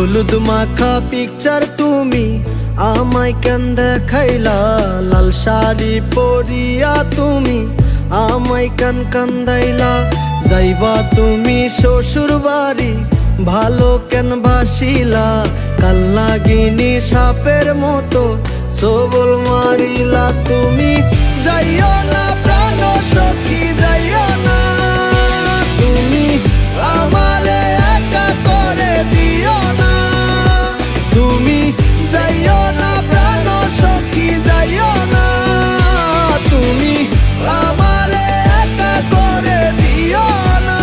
হলুদ মাখা পিকচার তুমি আমায় কেন দেখাইলা, লাল শাড়ি পরিয়া তুমি আমায় কেন কান্দাইলা। যাইবা তুমি শ্বশুর বাড়ি ভালো কেন বাসিলা, কাল নাগিনী সাপের মতো সবল মারিলা। তুমি যাইও না প্রাণ সখী যাইও না, তুমি আমারে একা করে দিও না। তুমি যাইও না প্রাণ সখী যাইও না, তুমি আমারে একা করে দিও না।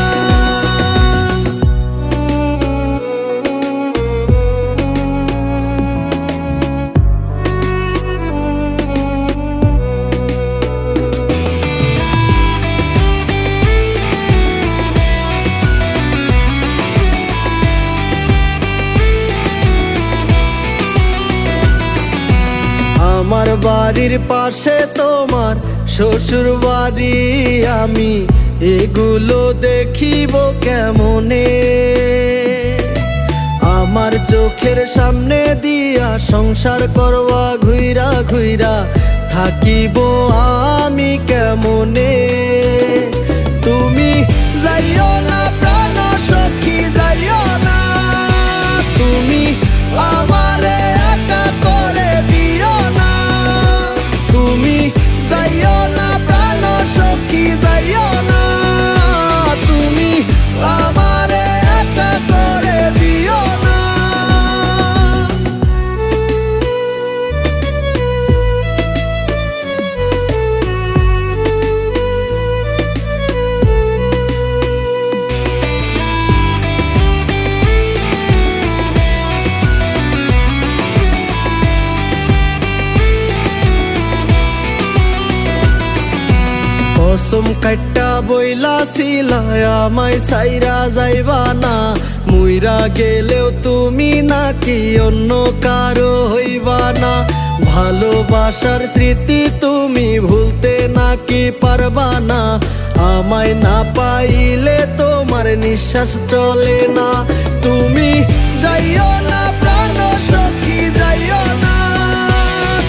আমার বাড়ির পাশে তোমার শ্বশুর বাড়ি, আমি এগুলো দেখিব কেমনে? আমার চোখের সামনে দিয়া সংসার করবা ঘুইরা ঘুইরা থাকিব আমি কেমনে? তুমি যাইও না প্রাণ সখী যাইও না, তুমি আমারে একা করে দিও না। তুমি যাইও না প্রাণ সখী যাইও না, তুমি আমারে একা করে দিও না। কসম কাট্টা বইলাছিলা আমায় সাইরা যাইবা না, মুইরা গেলেও তুমি নাকি অন্য কারো হইবা না। ভালোবাসার স্মৃতি তুমি ভুলতে নাকি পারবা না, আমায় না পাইলে তোমার নিঃশ্বাস চলে না। তুমি যাইও না প্রাণ সখী যাইও না,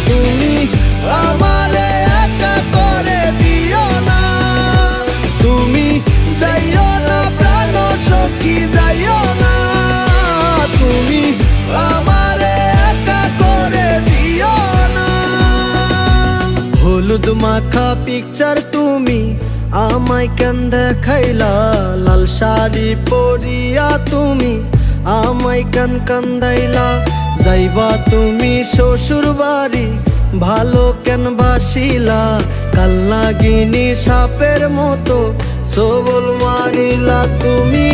তুমি আমারে একা করে দিও না। তুমি যাইও না প্রাণ সখী যাইও না, তুমি আমারে একা করে দিও না। হলুদ মাখা পিকচার তুমি আমায় কেন দেখাইলা, লাল শাড়ি পরিয়া তুমি আমায় কেন কান্দাইলা। যাইবা তুমি শ্বশুর বাড়ি ভালো কেন বাসিলা, কাল নাগিনী সাপের মতো সবল মারিলা। তুমি